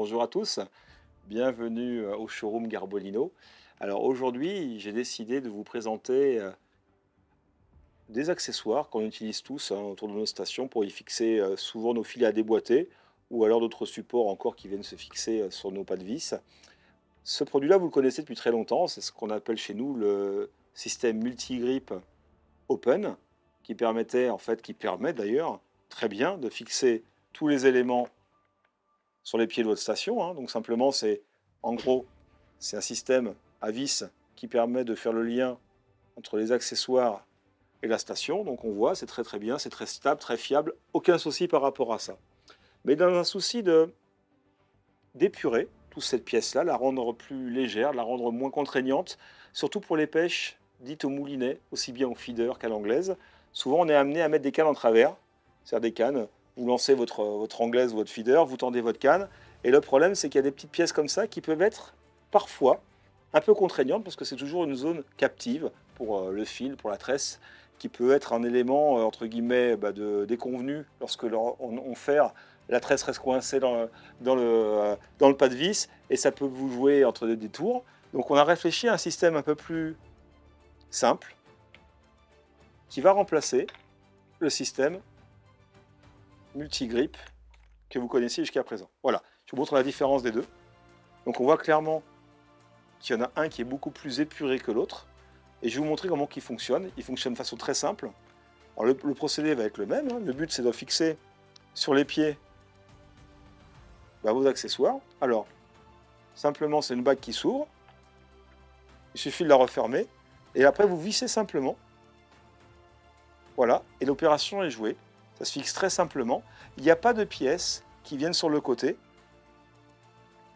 bonjour à tous, bienvenue au showroom Garbolino. Alors aujourd'hui, j'ai décidé de vous présenter des accessoires qu'on utilise tous autour de nos stations pour y fixer souvent nos filets à déboîter ou alors d'autres supports encore qui viennent se fixer sur nos pas de vis. Ce produit-là, vous le connaissez depuis très longtemps, c'est ce qu'on appelle chez nous le système multi-grip Open qui permettait, en fait, qui permet d'ailleurs très bien de fixer tous les éléments sur les pieds de votre station. Donc simplement, c'est en gros, c'est un système à vis qui permet de faire le lien entre les accessoires et la station. Donc on voit, c'est très très bien, c'est très stable, très fiable, aucun souci par rapport à ça. Mais dans un souci d'épurer toute cette pièce-là, la rendre plus légère, la rendre moins contraignante, surtout pour les pêches dites au moulinet, aussi bien au feeder qu'à l'anglaise. Souvent on est amené à mettre des cannes en travers, c'est-à-dire des cannes. Vous lancez votre anglaise ou votre feeder, vous tendez votre canne, et le problème c'est qu'il y a des petites pièces comme ça qui peuvent être parfois un peu contraignantes parce que c'est toujours une zone captive pour le fil, pour la tresse, qui peut être un élément entre guillemets de déconvenu lorsque on ferre, la tresse reste coincée dans le pas de vis et ça peut vous jouer entre des détours. Donc on a réfléchi à un système un peu plus simple qui va remplacer le système multi-grip que vous connaissiez jusqu'à présent. Voilà, je vous montre la différence des deux. Donc on voit clairement qu'il y en a un qui est beaucoup plus épuré que l'autre. Et je vais vous montrer comment il fonctionne. Il fonctionne de façon très simple. Alors le procédé va être le même. Le but c'est de fixer sur les pieds vos accessoires. Alors, simplement c'est une bague qui s'ouvre. Il suffit de la refermer. Et après vous vissez simplement. Voilà, et l'opération est jouée. Ça se fixe très simplement. Il n'y a pas de pièces qui viennent sur le côté,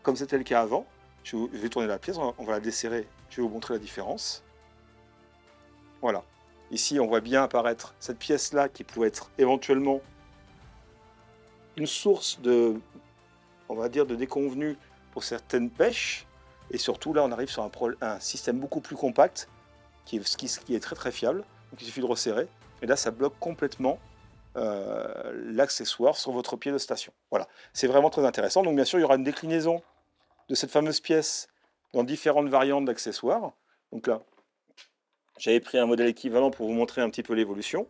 comme c'était le cas avant. Je vais tourner la pièce, on va la desserrer. Je vais vous montrer la différence. Voilà. Ici, on voit bien apparaître cette pièce-là qui pouvait être éventuellement une source on va dire, de déconvenue pour certaines pêches. Et surtout, là, on arrive sur un système beaucoup plus compact qui est très très fiable. Donc, il suffit de resserrer. Et là, ça bloque complètement l'accessoire sur votre pied de station. Voilà, c'est vraiment très intéressant. Donc bien sûr, il y aura une déclinaison de cette fameuse pièce dans différentes variantes d'accessoires. Donc là, j'avais pris un modèle équivalent pour vous montrer un petit peu l'évolution.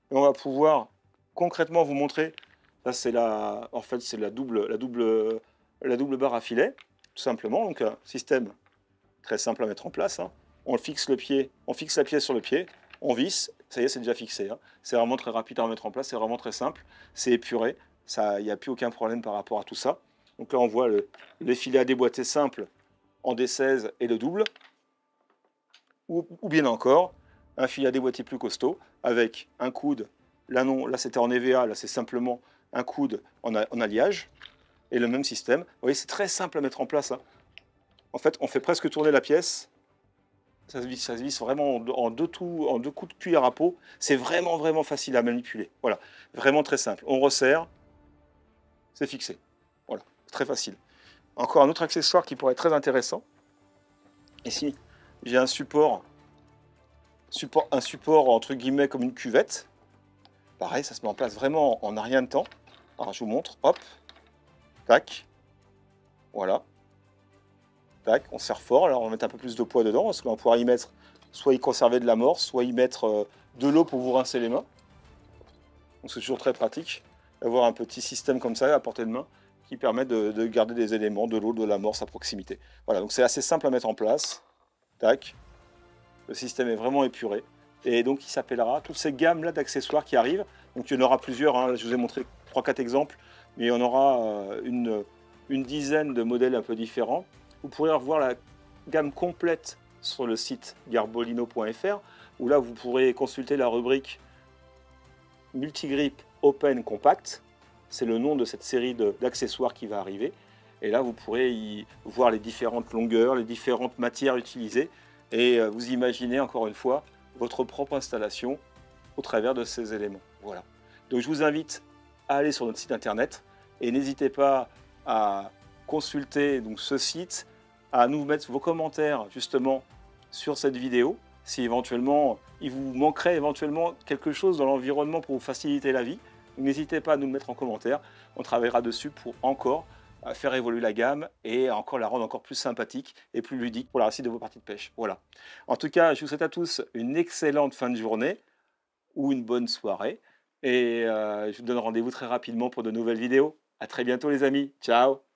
Et on va pouvoir concrètement vous montrer, ça c'est en fait c'est la double barre à filet, tout simplement. Donc un système très simple à mettre en place. On fixe le pied, on fixe la pièce sur le pied, on visse, ça y est, c'est déjà fixé. C'est vraiment très rapide à remettre en place, c'est vraiment très simple, c'est épuré, il n'y a plus aucun problème par rapport à tout ça. Donc là, on voit les filets à déboîter simples en D16 et le double, ou bien encore un filet à déboîter plus costaud avec un coude. Là non, là c'était en EVA, là c'est simplement un coude en alliage et le même système. Vous voyez, c'est très simple à mettre en place. En fait, on fait presque tourner la pièce. Ça se visse vraiment en deux coups de cuillère à peau. C'est vraiment, vraiment facile à manipuler. Voilà, vraiment très simple. On resserre, c'est fixé. Voilà, très facile. Encore un autre accessoire qui pourrait être très intéressant. Ici, j'ai un support entre guillemets comme une cuvette. Pareil, ça se met en place vraiment en un rien de temps. Alors, je vous montre. Hop, tac. Voilà. Tac, on serre fort, alors on va mettre un peu plus de poids dedans, parce qu'on va pouvoir y mettre, soit y conserver de l'amorce, soit y mettre de l'eau pour vous rincer les mains. Donc c'est toujours très pratique d'avoir un petit système comme ça à portée de main qui permet de garder des éléments, de l'eau, de l'amorce à proximité. Voilà, donc c'est assez simple à mettre en place. Tac, le système est vraiment épuré. Et donc il s'appellera toutes ces gammes-là d'accessoires qui arrivent. Donc il y en aura plusieurs, je vous ai montré 3-4 exemples, mais il y en aura une dizaine de modèles un peu différents. Vous pourrez revoir la gamme complète sur le site garbolino.fr où là vous pourrez consulter la rubrique Multigrip Open Compact. C'est le nom de cette série d'accessoires qui va arriver. Et là vous pourrez y voir les différentes longueurs, les différentes matières utilisées et vous imaginez encore une fois votre propre installation au travers de ces éléments. Voilà. Donc je vous invite à aller sur notre site internet et n'hésitez pas à consulter donc ce site, à nous mettre vos commentaires justement sur cette vidéo, si éventuellement il vous manquerait éventuellement quelque chose dans l'environnement pour vous faciliter la vie. Donc, n'hésitez pas à nous le mettre en commentaire. On travaillera dessus pour encore faire évoluer la gamme et encore la rendre encore plus sympathique et plus ludique pour la réussite de vos parties de pêche. Voilà. En tout cas, je vous souhaite à tous une excellente fin de journée ou une bonne soirée. Et je vous donne rendez-vous très rapidement pour de nouvelles vidéos. À très bientôt les amis. Ciao!